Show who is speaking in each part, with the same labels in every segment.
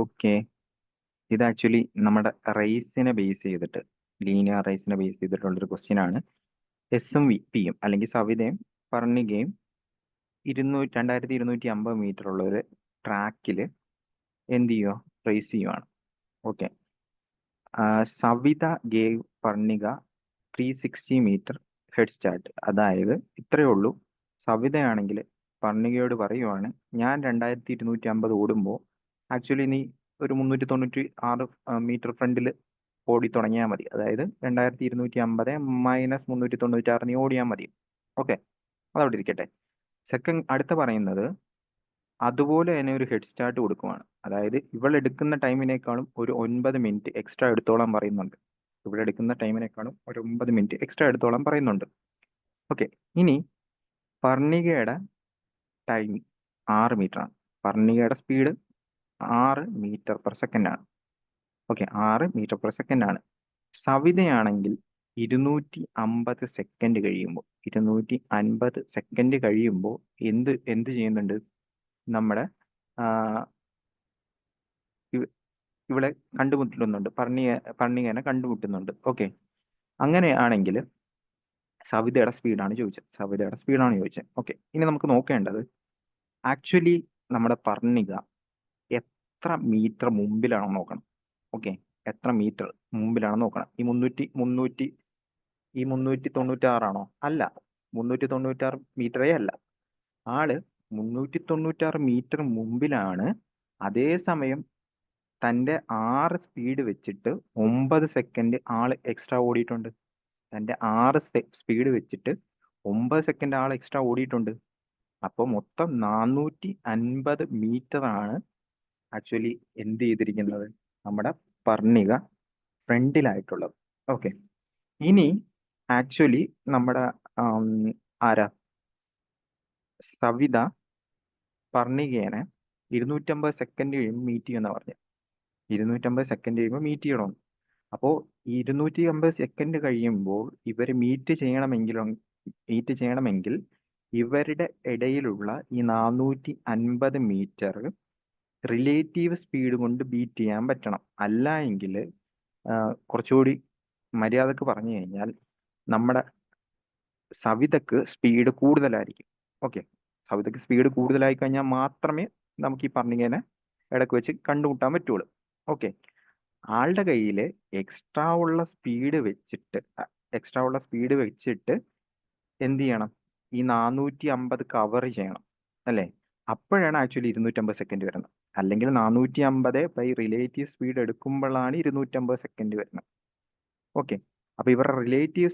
Speaker 1: Okay, ഇത് actually നമ്മുടെ റേസിനെ base ചെയ്തിട്ട്, ലീനിയർ റേസിനെ ബേസ് ചെയ്തിട്ടുള്ളൊരു ക്വസ്റ്റ്യൻ ആണ്. എസും പിയും അല്ലെങ്കിൽ സവിതയും പർണികയും 2250 മീറ്റർ ഉള്ള ഒരു ട്രാക്കിൽ എന്ത് ചെയ്യുക, റേസ് ചെയ്യുവാണ്. Okay, Savita gave Parnika 360 metre head start. അതായത് ഇത്രയേ ഉള്ളൂ. സവിതയാണെങ്കിൽ പർണികയോട് പറയുവാണ്, ഞാൻ 2250 ഓടുമ്പോൾ ആക്ച്വലി നീ ഒരു 396 മീറ്റർ ഫ്രണ്ടിൽ ഓടി തുടങ്ങിയാൽ മതി. അതായത് 2250 മൈനസ് 396 നീ ഓടിയാൽ മതി. ഓക്കെ, അതവിടെ ഇരിക്കട്ടെ. സെക്കൻഡ് അടുത്ത പറയുന്നത് അതുപോലെ തന്നെ ഒരു ഹെഡ് സ്റ്റാർട്ട് കൊടുക്കുവാണ്. അതായത് ഇവൾ എടുക്കുന്ന ടൈമിനേക്കാളും ഒരു 9 മിനിറ്റ് എക്സ്ട്രാ എടുത്തോളം പറയുന്നുണ്ട്. ഇവിടെ എടുക്കുന്ന ടൈമിനേക്കാളും ഒരു 9 മിനിറ്റ് എക്സ്ട്രാ എടുത്തോളം പറയുന്നുണ്ട്. ഓക്കെ, ഇനി പർണികയുടെ ടൈം 6 മീറ്റർ ആണ്. പർണികയുടെ സ്പീഡ് 6 മീറ്റർ പെർ സെക്കൻഡ് ആണ്. ഓക്കെ, 6 മീറ്റർ പെർ സെക്കൻഡ് ആണ്. സവിതയാണെങ്കിൽ 250 സെക്കൻഡ് കഴിയുമ്പോൾ 250 സെക്കൻഡ് കഴിയുമ്പോൾ എന്ത് ചെയ്യുന്നുണ്ട്, നമ്മുടെ ഇവിടെ കണ്ടുമുട്ടുന്നുണ്ട്, പർണികനെ കണ്ടുമുട്ടുന്നുണ്ട്. ഓക്കെ, അങ്ങനെയാണെങ്കിൽ സവിതയുടെ സ്പീഡാണ് ചോദിച്ചത്. ഓക്കെ, ഇനി നമുക്ക് നോക്കേണ്ടത് ആക്ച്വലി നമ്മുടെ പർണിക എത്ര മീറ്റർ മുമ്പിലാണെന്ന് നോക്കണം. ഓക്കെ, എത്ര മീറ്റർ മുമ്പിലാണെന്ന് നോക്കണം. ഈ 396 അല്ല, 396 മീറ്ററേ അല്ല. ആള് 396 മീറ്റർ മുമ്പിലാണ്. അതേസമയം തൻ്റെ 6 സ്പീഡ് വെച്ചിട്ട് 9 സെക്കൻഡ് ആൾ എക്സ്ട്രാ ഓടിയിട്ടുണ്ട്. തൻ്റെ 6 സ്പീഡ് വെച്ചിട്ട് 9 സെക്കൻഡ് ആൾ എക്സ്ട്രാ ഓടിയിട്ടുണ്ട്. അപ്പോൾ മൊത്തം 450 മീറ്റർ ആണ് ആക്ച്വലി എന്ത് ചെയ്തിരിക്കുന്നത്, നമ്മുടെ പർണിക ഫ്രണ്ടിലായിട്ടുള്ളത്. ഓക്കെ, ഇനി ആക്ച്വലി നമ്മുടെ ആരാ സവിത പർണികേനെ 250 സെക്കൻഡ് കഴിയുമ്പോൾ മീറ്റ് ചെയ്യുമെന്നാണ് പറഞ്ഞത്. 250 സെക്കൻഡ് കഴിയുമ്പോൾ മീറ്റ് ചെയ്യണം. അപ്പോൾ 250 സെക്കൻഡ് കഴിയുമ്പോൾ ഇവർ മീറ്റ് ചെയ്യണമെങ്കിൽ ഇവരുടെ ഇടയിലുള്ള ഈ 450 മീറ്റർ റിലേറ്റീവ് സ്പീഡ് കൊണ്ട് ബീറ്റ് ചെയ്യാൻ പറ്റണം. അല്ല എങ്കിൽ കുറച്ചുകൂടി മര്യാദക്ക് പറഞ്ഞു കഴിഞ്ഞാൽ നമ്മുടെ സവിതക്ക് സ്പീഡ് കൂടുതലായിരിക്കും. ഓക്കെ, സവിതക്ക് സ്പീഡ് കൂടുതലായി കഴിഞ്ഞാൽ മാത്രമേ നമുക്ക് ഈ പർണികേനെ ഇടയ്ക്ക് വെച്ച് കണ്ടുമുട്ടാൻ പറ്റുള്ളൂ. ഓക്കെ, ആളുടെ കയ്യിൽ എക്സ്ട്രാ ഉള്ള സ്പീഡ് വെച്ചിട്ട് എന്ത് ചെയ്യണം, ഈ 450 കവർ ചെയ്യണം അല്ലേ? അപ്പോഴാണ് ആക്ച്വലി 250 സെക്കൻഡ് വരുന്നത്. അല്ലെങ്കിൽ 450 ബൈ റിലേറ്റീവ് സ്പീഡ് എടുക്കുമ്പോഴാണ് 250 സെക്കൻഡ് വരുന്നത്. ഓക്കെ, അപ്പോൾ ഇവരുടെ റിലേറ്റീവ്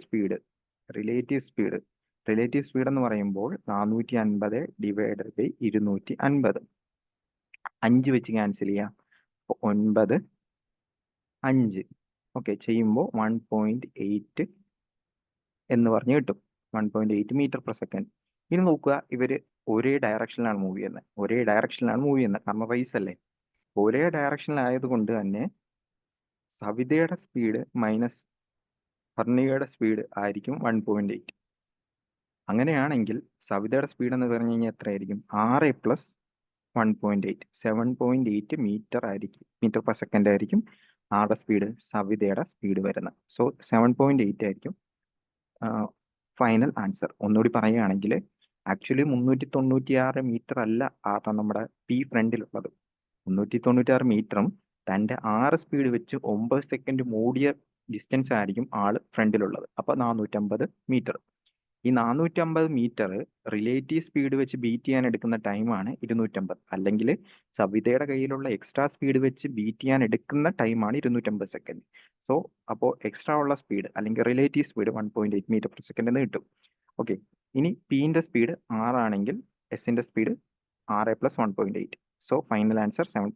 Speaker 1: സ്പീഡ് എന്ന് പറയുമ്പോൾ 450 ഡിവൈഡഡ് ബൈ 250, 5 വെച്ച് ക്യാൻസൽ ചെയ്യാം. 9, 5 ഓക്കെ ചെയ്യുമ്പോൾ 1.8 എന്ന് പറഞ്ഞ് കിട്ടും. 1.8 മീറ്റർ പെർ സെക്കൻഡ്. ഇനി നോക്കുക, ഇവർ ഒരേ ഡയറക്ഷനിലാണ് മൂവ് ചെയ്യുന്നത്. കാരണം റേസ് അല്ലേ. ഒരേ ഡയറക്ഷനിലായതുകൊണ്ട് തന്നെ സവിതയുടെ സ്പീഡ് മൈനസ് പർണികയുടെ സ്പീഡ് ആയിരിക്കും 1.8. അങ്ങനെയാണെങ്കിൽ സവിതയുടെ സ്പീഡ് എന്ന് പറഞ്ഞു കഴിഞ്ഞാൽ എത്രയായിരിക്കും? 6 പ്ലസ് 1.8, 7.8 മീറ്റർ പെർ സെക്കൻഡ് ആയിരിക്കും ആരുടെ സ്പീഡ്, സവിതയുടെ സ്പീഡ് വരുന്നത്. സോ 7.8 ആയിരിക്കും ഫൈനൽ ആൻസർ. ഒന്നുകൂടി പറയുകയാണെങ്കിൽ ആക്ച്വലി 396 മീറ്റർ അല്ല നമ്മുടെ പി ഫ്രണ്ടിലുള്ളത്. 396 മീറ്ററും തൻ്റെ 6 സ്പീഡ് വെച്ച് 9 സെക്കൻഡ് ഓടിയ ഡിസ്റ്റൻസ് ആയിരിക്കും ആള് ഫ്രണ്ടിലുള്ളത്. അപ്പോൾ 450 മീറ്റർ. ഈ 450 മീറ്റർ റിലേറ്റീവ് സ്പീഡ് വെച്ച് ബീറ്റ് ചെയ്യാൻ എടുക്കുന്ന ടൈമാണ് 250. അല്ലെങ്കിൽ സവിതയുടെ കയ്യിലുള്ള എക്സ്ട്രാ സ്പീഡ് വെച്ച് ബീറ്റ് ചെയ്യാൻ എടുക്കുന്ന ടൈമാണ് 250 സെക്കൻഡ്. സോ അപ്പോൾ എക്സ്ട്രാ ഉള്ള സ്പീഡ് അല്ലെങ്കിൽ relative speed 1.8 metre per second എന്ന് കിട്ടും. ഓക്കെ, ഇനി പിന്റെ സ്പീഡ് 6 ആണെങ്കിൽ എസിന്റെ speed 6 plus 1.8. So final answer 7.